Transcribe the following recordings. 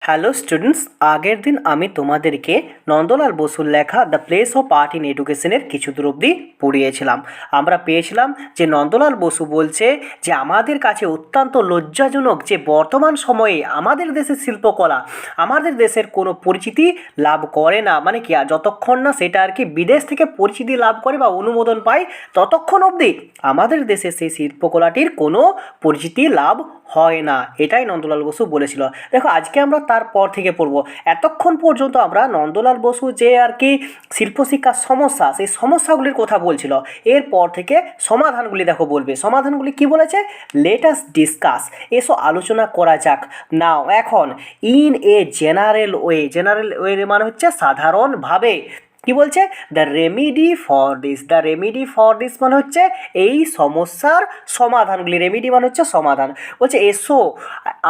Hello students, আগের দিন আমি তোমাদেরকে নন্দলাল বসুর লেখা the place of art in এডুকেশনের কিছু দূর অবধি পড়িয়েছিলাম। আমরা পেয়েছিলাম যে নন্দলাল বসু বলছে যে আমাদের কাছে অত্যন্ত লজ্জাজনক যে বর্তমান সময়ে আমাদের দেশের শিল্পকলা আমাদের দেশের কোনো পরিচিতি লাভ করে না, মানে কি যতক্ষণ না সেটা আর কি বিদেশ থেকে পরিচিতি লাভ করে বা অনুমোদন পায় ততক্ষণ অবধি আমাদের দেশে সেই শিল্পকলাটির কোনো পরিচিতি লাভ হয় না। এটাই নন্দলাল বসু বলেছিল। দেখো আজকে আমরা তারপর থেকে পড়ব। এতক্ষণ পর্যন্ত আমরা নন্দলাল বসু যে আর কি শিল্পশিক্ষার সমস্যা, সেই সমস্যাগুলির কথা বলছিল। এরপর থেকে সমাধানগুলি দেখো বলবে। সমাধানগুলি কি বলেছে? লেট আস ডিসকাস, এসো আলোচনা করা যাক। নাও এখন, in a general way, general way মানে হচ্ছে সাধারণভাবে। কি বলছে? The remedy for this, the remedy for this মানে হচ্ছে এই সমস্যার সমাধানগুলি। রেমিডি মানে হচ্ছে সমাধান। বলছে এসো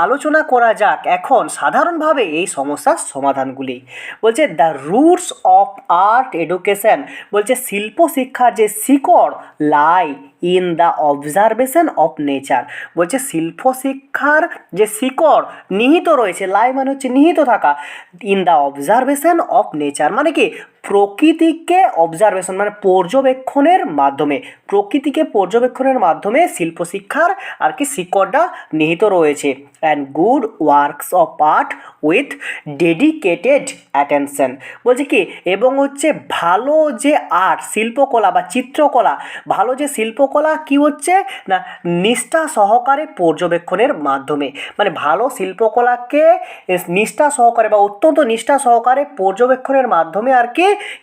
আলোচনা করা যাক এখন সাধারণভাবে এই সমস্যার সমাধানগুলি। বলছে the roots of art education, বলছে শিল্প শিক্ষার যে শিকড় lie in the observation of nature. বলছে শিল্প শিক্ষার যে শিকড় নিহিত রয়েছে, লাই মানে হচ্ছে নিহিত থাকা, in the observation of nature মানে কি প্রকৃতিকে অবজারভেশন মানে পর্যবেক্ষণের মাধ্যমে, প্রকৃতিকে পর্যবেক্ষণের মাধ্যমে শিল্প শিক্ষার আর কি শিকড়টা নিহিত রয়েছে। And good works of art with dedicated attention, বলছে কি এবং হচ্ছে ভালো যে আর্ট শিল্পকলা বা চিত্রকলা, ভালো যে শিল্পকলা কি হচ্ছে না নিষ্ঠা সহকারে পর্যবেক্ষণের মাধ্যমে, মানে ভালো শিল্পকলাকে নিষ্ঠা সহকারে বা অত্যন্ত নিষ্ঠা সহকারে পর্যবেক্ষণের মাধ্যমে আর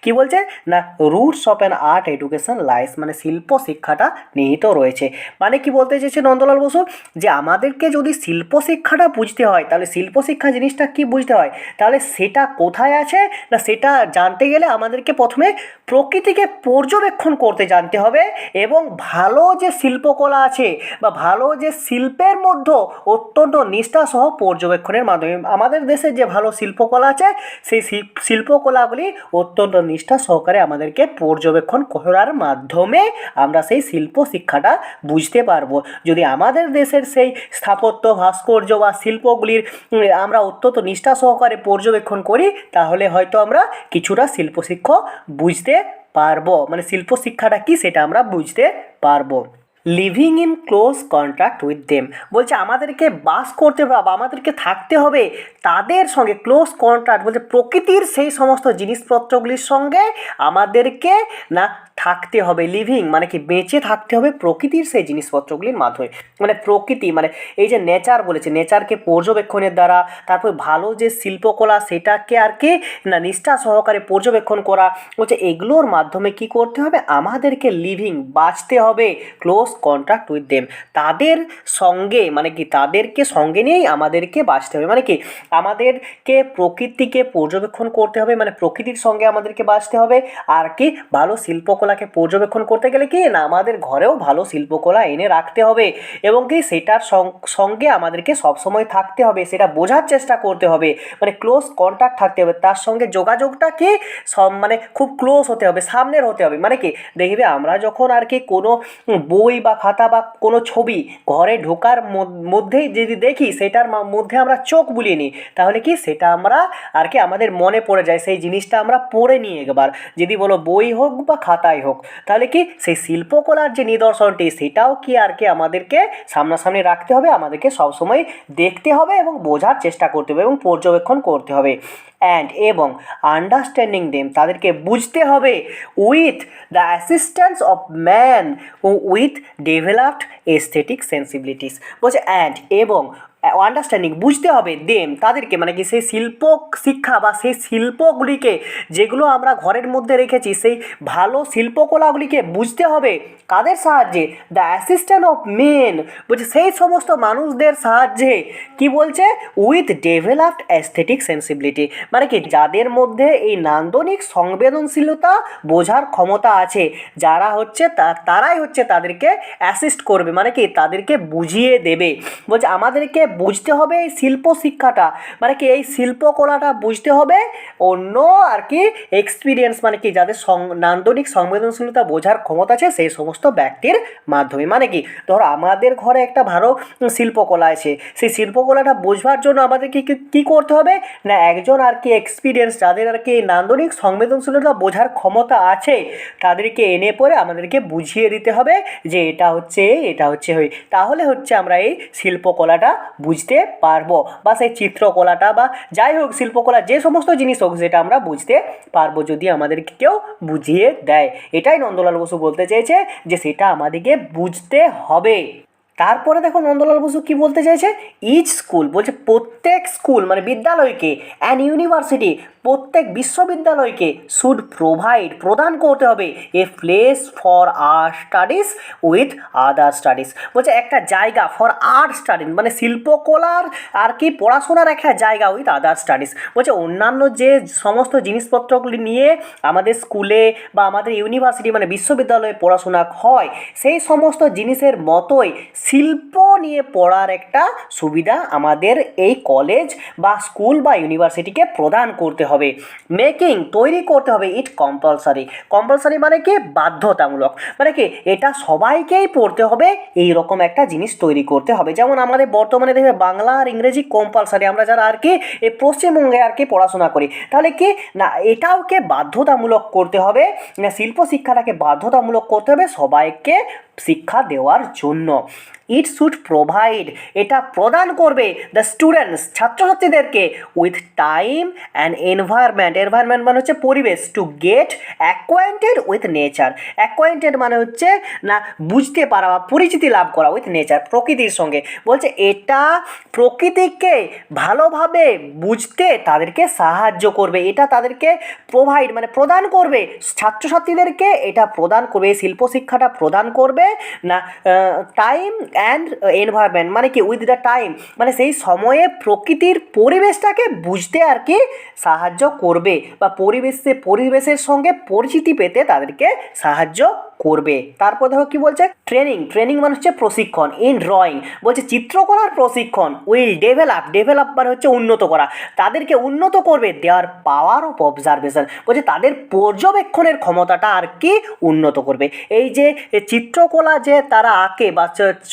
কি বলছে না roots of an art education lies, মানে শিল্প শিক্ষাটা নিহিত রয়েছে। মানে কি বলতে চেয়েছে নন্দলাল বসু? যে আমাদেরকে যদি শিল্প শিক্ষাটা বুঝতে হয় তাহলে শিল্প শিক্ষা জিনিসটা কি বুঝতে হয়, তাহলে সেটা কোথায় আছে না সেটা জানতে গেলে আমাদেরকে প্রথমে প্রকৃতিকে পর্যবেক্ষণ করতে জানতে হবে। এবং ভালো যে শিল্পকলা আছে বা ভালো যে শিল্পের মধ্যে অত্যন্ত নিষ্ঠা সহ পর্যবেক্ষণের মাধ্যমে আমাদের দেশে যে ভালো শিল্পকলা আছে সেই শিল্পকলাগুলি অত্যন্ত নিষ্ঠা সহকারে আমাদেরকে পর্যবেক্ষণ করার মাধ্যমে আমরা সেই শিল্প শিক্ষাটা বুঝতে পারবো। যদি আমাদের দেশের সেই স্থাপত্য ভাস্কর্য বা শিল্পগুলির আমরা অত্যন্ত নিষ্ঠা সহকারে পর্যবেক্ষণ করি তাহলে হয়তো আমরা কিছুটা শিল্প শিক্ষা বুঝতে পারবো, মানে শিল্প শিক্ষাটা কি সেটা আমরা বুঝতে পারবো। Living in close contact with them, বলছে আমাদেরকে বাস করতে হবে বা আমাদেরকে থাকতে হবে তাদের সঙ্গে। ক্লোজ কন্ট্যাক্ট বলছে প্রকৃতির সেই সমস্ত জিনিসপত্রগুলির সঙ্গে আমাদেরকে না থাকতে হবে। লিভিং মানে কি বেঁচে থাকতে হবে প্রকৃতির সেই জিনিসপত্রগুলির মাধ্যমে, মানে প্রকৃতি মানে এই যে নেচার বলেছে, নেচারকে পর্যবেক্ষণের দ্বারা, তারপর ভালো যে শিল্পকলা সেটাকে আর কি না নিষ্ঠা সহকারে পর্যবেক্ষণ করা। বলছে এগুলোর মাধ্যমে কি করতে হবে? আমাদেরকে লিভিং বাঁচতে হবে ক্লোজ কন্ট্যাক্ট উইথ দেম, তাদের সঙ্গে, মানে কি তাদেরকে সঙ্গে নিয়েই আমাদেরকে বাঁচতে হবে। মানে কি আমাদেরকে প্রকৃতিকে পর্যবেক্ষণ করতে হবে, মানে প্রকৃতির সঙ্গে আমাদেরকে বাঁচতে হবে। আর কি ভালো শিল্পকলাকে পর্যবেক্ষণ করতে গেলে কি না আমাদের ঘরেও ভালো শিল্পকলা এনে রাখতে হবে এবং কি সেটার সঙ্গে আমাদেরকে সবসময় থাকতে হবে, সেটা বোঝার চেষ্টা করতে হবে, মানে ক্লোজ কন্ট্যাক্ট থাকতে হবে তার সঙ্গে। যোগাযোগটা কি মানে খুব ক্লোজ হতে হবে, সামনের হতে হবে। মানে কি দেখবে আমরা যখন আর কি কোনো বই বা খাতা বা কোনো ছবি ঘরে ঢোকার মধ্যেই যদি দেখি সেটার মধ্যে আমরা চোখ বুলিয়ে নিই তাহলে কি সেটা আমরা আর কি আমাদের মনে পড়ে যায়, সেই জিনিসটা আমরা পড়ে নিই একবার। যদি বলো বই হোক বা খাতায় হোক তাহলে কি সেই শিল্পকলার যে নিদর্শনটি সেটাও কি আর কি আমাদেরকে সামনাসামনি রাখতে হবে, আমাদেরকে সবসময় দেখতে হবে এবং বোঝার চেষ্টা করতে হবে এবং পর্যবেক্ষণ করতে হবে। অ্যান্ড এবং আন্ডারস্ট্যান্ডিং দেম, তাদেরকে বুঝতে হবে with the assistance of man with developed aesthetic সেন্সিবিলিটিস। বলছে অ্যান্ড এবং আন্ডারস্ট্যান্ডিং বুঝতে হবে দেম তাদেরকে, মানে কি সেই শিল্প শিক্ষা বা সেই শিল্পগুলিকে যেগুলো আমরা ঘরের মধ্যে রেখেছি সেই ভালো শিল্পকলাগুলিকে বুঝতে হবে কাদের সাহায্যে? দ্য অ্যাসিস্ট্যান্ট অফ মেন, বলছে সেই সমস্ত মানুষদের সাহায্যে। কি বলছে? উইথ ডেভেলপড অ্যাস্থেটিক সেন্সিবিলিটি, মানে কি যাদের মধ্যে এই নান্দনিক সংবেদনশীলতা বোঝার ক্ষমতা আছে, যারা হচ্ছে তারাই হচ্ছে তাদেরকে অ্যাসিস্ট করবে, মানে কি তাদেরকে বুঝিয়ে দেবে। বলছে আমাদেরকে বুঝতে হবে এই শিল্প শিক্ষাটা, মানে কি এই শিল্পকলাটা বুঝতে হবে অন্য আর কি এক্সপিরিয়েন্স, মানে কি যাদের নান্দনিক সংবেদনশীলতা বোঝার ক্ষমতা আছে সেই সমস্ত ব্যক্তির মাধ্যমে। মানে কি ধরো আমাদের ঘরে একটা ভালো শিল্পকলা আছে, সেই শিল্পকলাটা বোঝবার জন্য আমাদেরকে কী করতে হবে না, একজন আর কি এক্সপিরিয়েন্স যাদের আর কি নান্দনিক সংবেদনশীলতা বোঝার ক্ষমতা আছে তাদেরকে এনে পরে আমাদেরকে বুঝিয়ে দিতে হবে যে এটা হচ্ছে এটা হচ্ছে হই, তাহলে হচ্ছে আমরা এই শিল্পকলাটা বুঝতে পারবো, বা সেই চিত্রকলাটা বা যাই হোক শিল্পকলা যে সমস্ত জিনিস হোক সেটা আমরা বুঝতে পারবো যদি আমাদেরকে কেউ বুঝিয়ে দেয়। এটাই নন্দলাল বসু বলতে চেয়েছে যে সেটা আমাদেরকে বুঝতে হবে। তারপরে দেখো নন্দলাল বসু কি বলতে চাইছে, ইচ স্কুল বলছে প্রত্যেক স্কুল মানে বিদ্যালয়কে, অ্যান্ড ইউনিভার্সিটি প্রত্যেক বিশ্ববিদ্যালয়কে শুড প্রদান করতে হবে a place for art studies with other studies, বলছে একটা জায়গা ফর আর্ট স্টাডিজ মানে শিল্পকলার আর কি পড়াশোনার একটা জায়গা উইথ আদার স্টাডিজ, বলছে অন্যান্য যে সমস্ত জিনিসপত্রগুলি নিয়ে আমাদের স্কুলে বা আমাদের ইউনিভার্সিটি মানে বিশ্ববিদ্যালয়ে পড়াশোনা হয় সেই সমস্ত জিনিসের মতোই শিল্প নিয়ে পড়ার একটা সুবিধা আমাদের এই কলেজ বা স্কুল বা ইউনিভার্সিটিকে প্রদান করতে হবে। মেকিং তৈরি করতে হবে ইট কম্পালসারি, কম্পালসারি মানে কি বাধ্যতামূলক, মানে কি এটা সবাইকেই পড়তে হবে এই রকম একটা জিনিস তৈরি করতে হবে। যেমন আমাদের বর্তমানে দেখবে বাংলা আর ইংরেজি কম্পালসারি, আমরা যারা আর কি এই পশ্চিমবঙ্গে আর কি পড়াশোনা করি, তাহলে কি না এটাওকে বাধ্যতামূলক করতে হবে, না শিল্প শিক্ষাটাকে বাধ্যতামূলক করতে হবে সবাইকে শিক্ষা দেওয়ার জন্য। ইট শুড প্রোভাইড এটা প্রদান করবে দ্য স্টুডেন্টস ছাত্রছাত্রীদেরকে with time and environment, environment মানে হচ্ছে পরিবেশ, to get acquainted with nature, acquainted মানে হচ্ছে না বুঝতে পারা বা পরিচিতি লাভ করা উইথ নেচার প্রকৃতির সঙ্গে, বলছে এটা প্রকৃতিকে ভালোভাবে বুঝতে তাদেরকে সাহায্য করবে, এটা তাদেরকে প্রোভাইড মানে প্রদান করবে ছাত্রছাত্রীদেরকে, এটা প্রদান করবে শিল্প শিক্ষাটা প্রদান করবে না টাইম অ্যান্ড এনভায়রনমেন্ট মানে কি উইথ দ্য টাইম মানে সেই সময়ে প্রকৃতির পরিবেশটাকে বুঝতে আর কি সাহায্য করবে, বা পরিবেশের সঙ্গে পরিচিতি পেতে তাদেরকে সাহায্য করবে। তারপর দেখো কি বলছে, ট্রেনিং মানে হচ্ছে প্রশিক্ষণ, ইন ড্রয়িং বলছে চিত্রকলার প্রশিক্ষণ উইল ডেভেলপ মানে হচ্ছে উন্নত করা, তাদেরকে উন্নত করবে দেওয়ার পাওয়ার অফ অবজারভেশন, বলছে তাদের পর্যবেক্ষণের ক্ষমতাটা আর কি উন্নত করবে। এই যে চিত্রকলা যে তারা আঁকে বা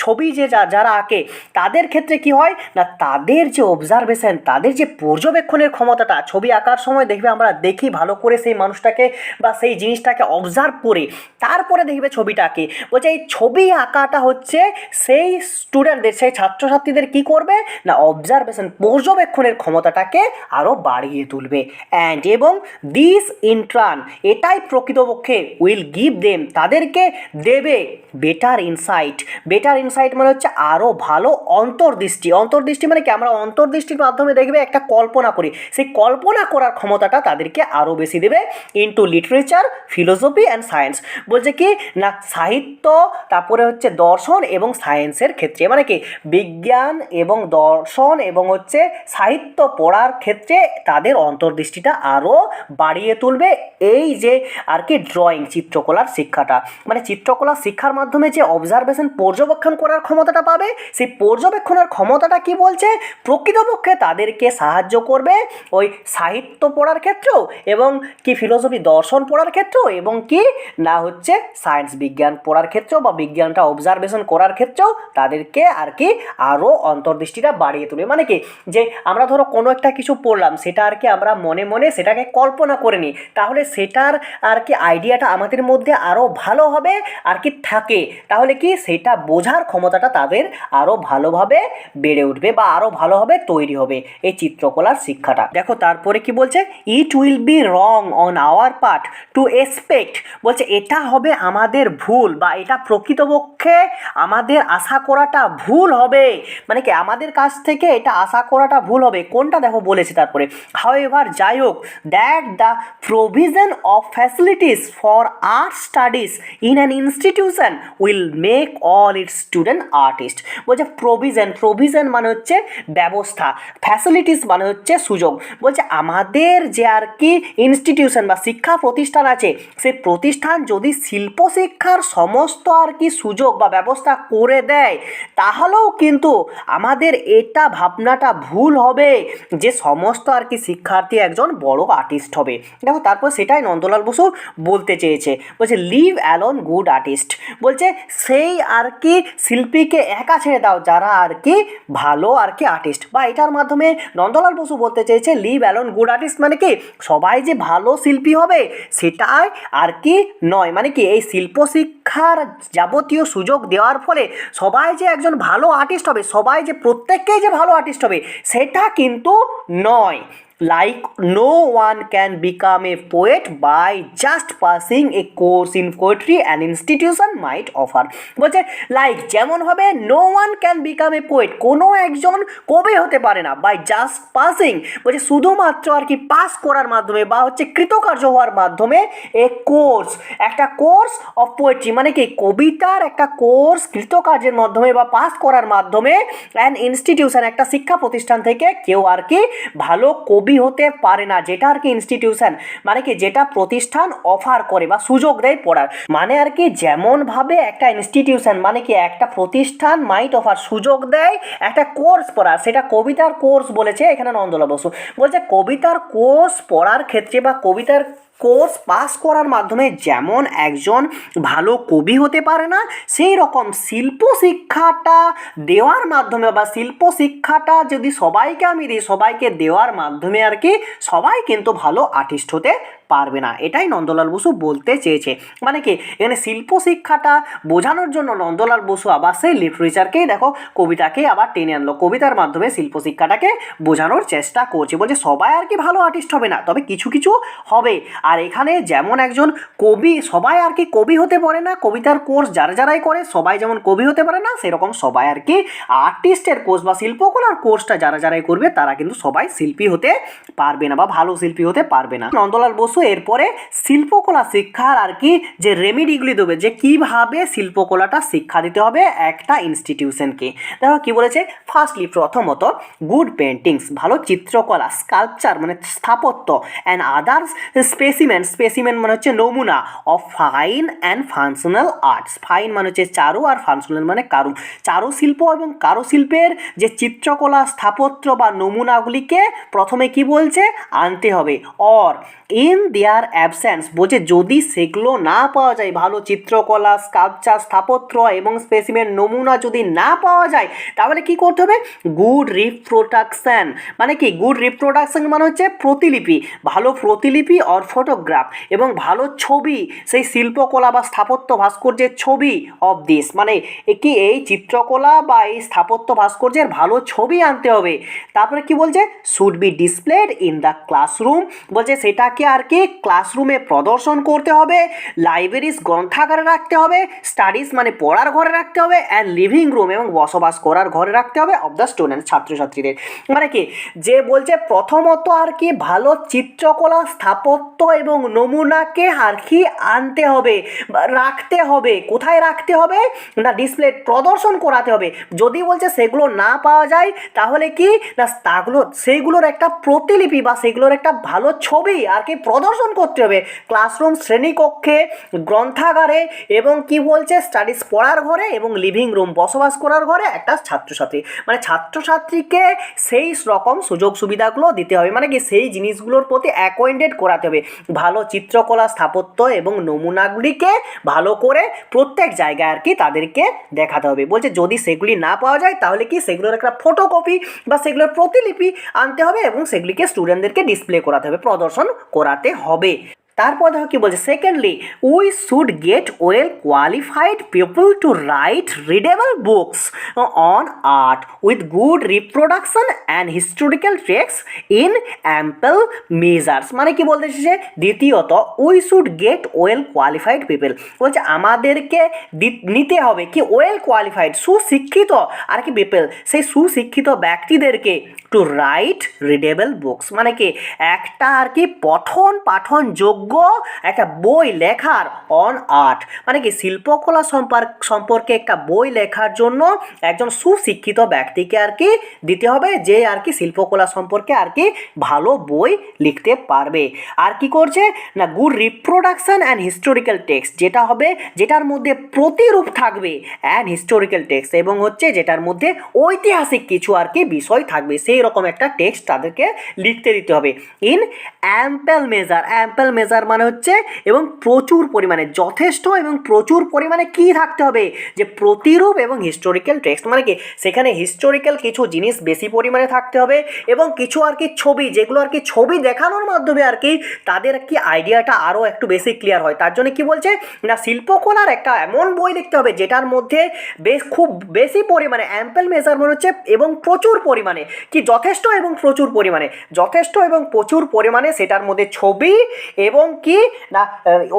ছবি যে যারা আঁকে তাদের ক্ষেত্রে কি হয় না, তাদের যে অবজারভেশন তাদের যে পর্যবেক্ষণের ক্ষমতাটা, ছবি আঁকার সময় দেখবে আমরা দেখি ভালো করে সেই মানুষটাকে বা সেই জিনিসটাকে অবজার্ভ করে তারপরে দেখবে ছবিটাকে, বলছে এই ছবি আঁকাটা হচ্ছে সেই স্টুডেন্টদের সেই ছাত্রছাত্রীদের কি করবে না অবজারভেশন পর্যবেক্ষণের ক্ষমতাটাকে আরও বাড়িয়ে তুলবে। অ্যান্ড এবং দিস ইন্ট্রান এটাই প্রকৃতপক্ষে উইল গিভ দেম তাদেরকে দেবে বেটার ইনসাইট মানে হচ্ছে আরও ভালো অন্তর্দৃষ্টি মানে কি আমরা অন্তর্দৃষ্টির মাধ্যমে দেখবে একটা কল্পনা করি, সেই কল্পনা করার ক্ষমতাটা তাদেরকে আরও বেশি দেবে into literature philosophy and science, বলছে কি না সাহিত্য তারপরে হচ্ছে দর্শন এবং সায়েন্সের ক্ষেত্রে, মানে কি বিজ্ঞান এবং দর্শন এবং হচ্ছে সাহিত্য পড়ার ক্ষেত্রে তাদের অন্তর্দৃষ্টিটা আরও বাড়িয়ে তুলবে এই যে আর কি ড্রয়িং চিত্রকলার শিক্ষাটা, মানে চিত্রকলার শিক্ষার মাধ্যমে যে অবজারভেশন পর্যবেক্ষণ করার ক্ষমতাটা পাবে সেই পর্যবেক্ষণের ক্ষমতাটা কি বলছে প্রকৃতপক্ষে তাদেরকে সাহায্য করবে ওই সাহিত্য পড়ার ক্ষেত্রেও এবং কি ফিলোসফি দর্শন পড়ার ক্ষেত্রেও এবং কি না হচ্ছে সায়েন্স বিজ্ঞান পড়ার ক্ষেত্রেও বা বিজ্ঞানটা অবজারভেশন করার ক্ষেত্রেও তাদেরকে আর কি আরও অন্তর্দৃষ্টিটা বাড়িয়ে তুলবে। মানে কি যে আমরা ধরো কোনো একটা কিছু পড়লাম সেটা আর কি আমরা মনে মনে সেটাকে কল্পনা করে নিই, তাহলে সেটার আর কি আইডিয়াটা আমাদের মধ্যে আরও ভালো হবে আর কি থাকে, তাহলে কি সেটা বোঝার ক্ষমতাটা তাদের আরও ভালোভাবে বেড়ে উঠবে বা আরও ভালোভাবে তৈরি হবে এই চিত্রকলার শিক্ষাটা। দেখো তারপরে কি বলছে, it will be wrong on our part to expect, বলছে এটা হবে আমাদের ভুল বা এটা প্রকৃতপক্ষে আমাদের আশা করাটা ভুল হবে, মানে কি আমাদের কাছ থেকে এটা আশা করাটা ভুল হবে কোনটা দেখো বলেছে তারপরে, হাউএভার যাই হোক that the provision of facilities for art studies in an institution will make all it's student artist, বলছে প্রভিশন মানে হচ্ছে ব্যবস্থা, ফ্যাসিলিটিস মানে হচ্ছে সুযোগ, বলছে আমাদের যে আর কি ইনস্টিটিউশন বা শিক্ষা প্রতিষ্ঠান আছে সেই প্রতিষ্ঠান যদি শিল্পশিক্ষার সমস্ত আর কি সুযোগ বা ব্যবস্থা করে দেয়, তাহলেও কিন্তু আমাদের এটা ভাবনাটা ভুল হবে যে সমস্ত আর কি শিক্ষার্থী একজন বড় আর্টিস্ট হবে। দেখো তারপর সেটাই নন্দলাল বসু বলতে চেয়েছে, বলছে লিভ অ্যালোন গুড আর্টিস্ট, বলছে সেই আর কি শিল্পীকে একা ছেড়ে দাও যারা আর কি ভালো আর কি আর্টিস্ট। বা এটার মাধ্যমে নন্দলাল বসু বলতে চেয়েছে লিভ অ্যালোন গুড আর্টিস্ট মানে কি সবাই যে ভালো শিল্পী হবে সেটাই আর কি নয়, মানে কি এই শিল্প শিক্ষার যাবতীয় সুযোগ দেওয়ার ফলে সবাই যে একজন ভালো আর্টিস্ট হবে, সবাই যে প্রত্যেককেই যে ভালো আর্টিস্ট হবে সেটা কিন্তু নয়। Like no one can become a poet by just passing a course in poetry an institution might offer, বলছে লাইক যেমনভাবে no one can become a poet, কোনো একজন কবি হতে পারে না বাই জাস্ট পাসিং, বলছে শুধুমাত্র আর কি পাস করার মাধ্যমে বা হচ্ছে কৃতকার্য হওয়ার মাধ্যমে এ কোর্স, একটা কোর্স অফ পোয়েট্রি মানে কি কবিতার একটা কোর্স কৃতকার্যের মাধ্যমে বা পাস করার মাধ্যমে অ্যান ইনস্টিটিউশন একটা শিক্ষা প্রতিষ্ঠান থেকে কেউ আর কি ভালো কবি হতে পারে না, যেটা আর কি ইনস্টিটিউশন মানে কি যেটা প্রতিষ্ঠান অফার করে বা সুযোগ দেয় পড়ার, মানে আর কি যেমনভাবে একটা ইনস্টিটিউশন মানে কি একটা প্রতিষ্ঠান মাইট অফার সুযোগ দেয় একটা কোর্স পড়ার, সেটা কবিতার কোর্স বলেছে এখানে নন্দলাল বসু, বলছে কবিতার কোর্স পড়ার ক্ষেত্রে বা কবিতার কোর্স পাস করার মাধ্যমে যেমন একজন ভালো কবি হতে পারে না, সেই রকম শিল্প শিক্ষাটা দেওয়ার মাধ্যমে বা শিল্প শিক্ষাটা যদি সবাইকে আমি দিই, সবাইকে দেওয়ার মাধ্যমে আর কি সবাই কিন্তু ভালো আর্টিস্ট হতে পারবে না, এটাই নন্দলাল বসু বলতে চেয়েছে। মানে কি এখানে শিল্প শিক্ষাটা বোঝানোর জন্য নন্দলাল বসু আবার সেই লিটারেচারকেই দেখো কবিতাকে আবার টেনে আনলো, কবিতার মাধ্যমে শিল্প শিক্ষাটাকে বোঝানোর চেষ্টা করছে, বলছে সবাই আর কি ভালো আর্টিস্ট হবে না, তবে কিছু কিছু হবে। আর এখানে যেমন একজন কবি সবাই আর কি কবি হতে পারে না, কবিতার কোর্স যারা যারাই করে সবাই যেমন কবি হতে পারে না, সেরকম সবাই আর কি আর্টিস্টের কোর্স বা শিল্পকলার কোর্সটা যারা যারাই করবে তারা কিন্তু সবাই শিল্পী হতে পারবে না বা ভালো শিল্পী হতে পারবে না। নন্দলাল বসু এরপরে শিল্পকলা শিক্ষার আর কি যে রেমিডিগুলি দেবে, যে কিভাবে শিল্পকলাটা শিক্ষা দিতে হবে একটা ইনস্টিটিউশনকে। দেখো কি বলেছে, ফার্স্টলি প্রথমত গুড পেন্টিংস ভালো চিত্রকলা, স্কাল্পচার মানে স্থাপত্য, অ্যান্ড আদার্স স্পেসিমেন মানে হচ্ছে নমুনা of fine and functional arts, fine মানে হচ্ছে চারু আর ফাংশনাল মানে চারুশিল্প এবং কারুশিল্পের যে চিত্রকলা স্থাপত্য বা নমুনাগুলিকে প্রথমে কি বলছে আনতে হবে, অর ইন দেয়ার অ্যাবসেন্স বলছে যদি সেগুলো না পাওয়া যায়, ভালো চিত্রকলা স্কাল্পচার স্থাপত্য এবং স্পেসিমেন নমুনা যদি না পাওয়া যায় তাহলে কি করতে হবে, গুড রিপ্রোডাকশান মানে কি গুড রিপ্রোডাকশান মানে হচ্ছে প্রতিলিপি, ভালো প্রতিলিপি অর ফটোগ্রাফ এবং ভালো ছবি সেই শিল্পকলা বা স্থাপত্য ভাস্কর্যের ছবি অফ দিস মানে কি এই চিত্রকলা বা এই স্থাপত্য ভাস্কর্যের ভালো ছবি আনতে হবে। তারপরে কি বলছে should be displayed in the classroom, বলছে সেটাকে আর কি ক্লাসরুমে প্রদর্শন করতে হবে, লাইব্রেরিজ গ্রন্থাগারে রাখতে হবে, স্টাডিজ মানে পড়ার ঘরে রাখতে হবে, অ্যান্ড লিভিং রুম এবং বসবাস করার ঘরে রাখতে হবে অফ দ্য স্টুডেন্ট ছাত্রছাত্রীদের। মানে কি যে বলছে প্রথমত আর কি ভালো চিত্রকলা স্থাপত্য এবং নমুনাকে আর কি আনতে হবে রাখতে হবে, কোথায় রাখতে হবে না ডিসপ্লে প্রদর্শন করাতে হবে, যদি বলছে সেগুলো না পাওয়া যায় তাহলে কি না সেইগুলোর একটা প্রতিলিপি বা সেগুলোর একটা ভালো ছবি আর কি প্রদর্শন করতে হবে ক্লাসরুম শ্রেণীকক্ষে গ্রন্থাগারে এবং কি বলছে স্টাডিজ পড়ার ঘরে এবং লিভিং রুম বসবাস করার ঘরে একটা ছাত্রছাত্রী মানে ছাত্রছাত্রীকে সেই রকম সুযোগ সুবিধাগুলো দিতে হবে, মানে কি সেই জিনিসগুলোর প্রতি অ্যাকোয়েন্টেড করাতে হবে, ভালো চিত্রকলা স্থাপত্য এবং নমুনাগুলিকে ভালো করে প্রত্যেক জায়গায় আর কি তাদেরকে দেখাতে হবে। বলছে যদি সেগুলি না পাওয়া যায় তাহলে কি সেগুলোর একটা ফটোকপি বা সেগুলোর প্রতিলিপি আনতে হবে এবং সেগুলিকে স্টুডেন্টদেরকে ডিসপ্লে করাতে হবে প্রদর্শন করাতে হবে। তারপর দেখো কি বলছে secondly we should get well qualified people to write readable books on art with good reproduction and historical tracts in ample measures, মানে কি বলতে চাইছে দ্বিতীয়ত we should get well qualified people, বলছে আমাদেরকে নিতে হবে কি ওয়েল কোয়ালিফাইড সুশিক্ষিত আর কি পিপল সেই সুশিক্ষিত ব্যক্তিদেরকে টু রাইট রিডেবল বুকস, মানে কি একটা আর কি পঠন পাঠন যোগ্য যোগ্য একটা বই লেখার অন আর্ট, মানে কি শিল্পকলা সম্পর্কে একটা বই লেখার জন্য একজন সুশিক্ষিত ব্যক্তিকে আর কি দিতে হবে, যে আর কি শিল্পকলা সম্পর্কে আর কি ভালো বই লিখতে পারবে। আর কি করছে না, good reproduction and historical text, যেটা হবে যেটার মধ্যে প্রতিরূপ থাকবে অ্যান্ড হিস্টোরিক্যাল টেক্সট, এবং হচ্ছে যেটার মধ্যে ঐতিহাসিক কিছু আর কি বিষয় থাকবে, সেই রকম একটা টেক্সট তাদেরকে লিখতে দিতে হবে। ইন অ্যাম্পেল মেজার মানে হচ্ছে এবং প্রচুর পরিমাণে, যথেষ্ট এবং প্রচুর পরিমাণে কি থাকতে হবে, যে প্রতিরূপ এবং হিস্টোরিক্যাল টেক্সট, মানে কি সেখানে হিস্টোরিক্যাল কিছু জিনিস বেশি পরিমাণে থাকতে হবে, এবং কিছু আর কি ছবি, যেগুলো আর কি ছবি দেখানোর মাধ্যমে আর কি তাদের কি আইডিয়াটা আরও একটু বেশি ক্লিয়ার হয়। তার জন্য কি বলছে না, শিল্পকলার একটা এমন বই লিখতে হবে যেটার মধ্যে খুব বেশি পরিমাণে, অ্যাম্পেল মেজার মানে হচ্ছে এবং প্রচুর পরিমাণে, কি যথেষ্ট এবং প্রচুর পরিমাণে, যথেষ্ট এবং প্রচুর পরিমাণে সেটার মধ্যে ছবি এবং কি না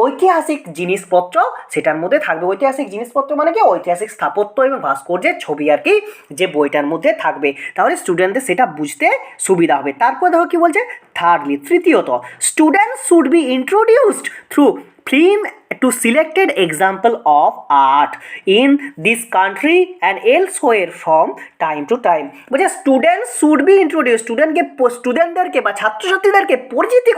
ঐতিহাসিক জিনিসপত্র সেটার মধ্যে থাকবে। ঐতিহাসিক জিনিসপত্র মানে কি ঐতিহাসিক স্থাপত্য এবং ভাস্কর্যের ছবি আর কি যে বইটার মধ্যে থাকবে, তাহলে স্টুডেন্টদের সেটা বুঝতে সুবিধা হবে। তারপর দেখো কি বলছে, থার্ডলি, তৃতীয়ত, students should be introduced through film to selected example of art in this country and elsewhere from time to time। বলছে স্টুডেন্টস শুড বি ইন্ট্রোডিউস, স্টুডেন্টদেরকে বা ছাত্রছাত্রীদেরকে পরিচিতি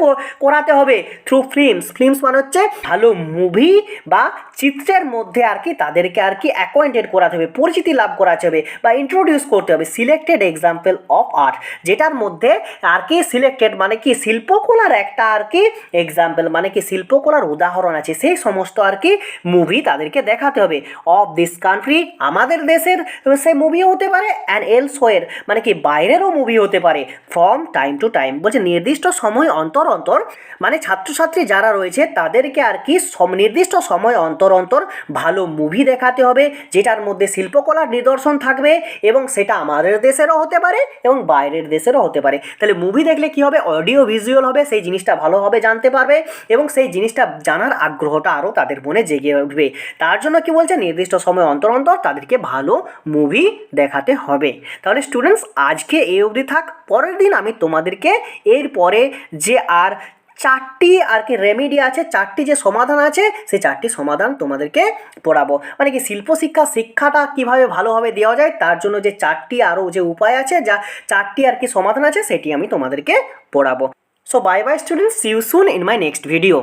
করাতে হবে থ্রু ফিল্মস মানে হচ্ছে ভালো মুভি বা চিত্রের মধ্যে আর কি তাদেরকে আর কি অ্যাকোয়েন্টেড করাতে হবে, পরিচিতি লাভ করাতে হবে বা ইন্ট্রোডিউস করতে হবে সিলেক্টেড এক্সাম্পল অফ আর্ট, যেটার মধ্যে আর কি সিলেক্টেড মানে কি শিল্পকলার একটা আর কি এক্সাম্পল মানে কি শিল্পকলার উদাহরণ আছে, সেই সমস্ত আর কি মুভি তাদেরকে দেখাতে হবে। অফ দিস কান্ট্রি, আমাদের দেশের সেই মুভিও হতে পারে, অ্যান্ড এলসওয়ের মানে কি বাইরেরও মুভি হতে পারে, ফ্রম টাইম টু টাইম, বলছে নির্দিষ্ট সময় অন্তর অন্তর, মানে ছাত্রছাত্রী যারা রয়েছে তাদেরকে আর কি নির্দিষ্ট সময় অন্তর অন্তর ভালো মুভি দেখাতে হবে, যেটার মধ্যে শিল্পকলার নিদর্শন থাকবে, এবং সেটা আমাদের দেশেরও হতে পারে এবং বাইরের দেশেরও হতে পারে। তাহলে মুভি দেখলে কি হবে, অডিও ভিজুয়াল হবে, সেই জিনিসটা ভালোভাবে জানতে পারবে এবং সেই জিনিসটা জানার আগ্রহটা আরও তাদের মনে জেগে উঠবে। তার জন্য কি বলছে, নির্দিষ্ট সময় অন্তর অন্তর তাদেরকে ভালো মুভি দেখাতে হবে। তাহলে স্টুডেন্টস আজকে এই অবধি থাক, পরের দিন আমি তোমাদেরকে এরপরে যে আর চারটি আর কি রেমেডি আছে, চারটি যে সমাধান আছে, সেই চারটি সমাধান তোমাদেরকে পড়াবো, মানে কি শিক্ষাটা কীভাবে ভালোভাবে দেওয়া যায় তার জন্য যে চারটি আরও যে উপায় আছে, যা চারটি আর কি সমাধান আছে, সেটি আমি তোমাদেরকে পড়াবো। So bye bye students, see you soon in my next video.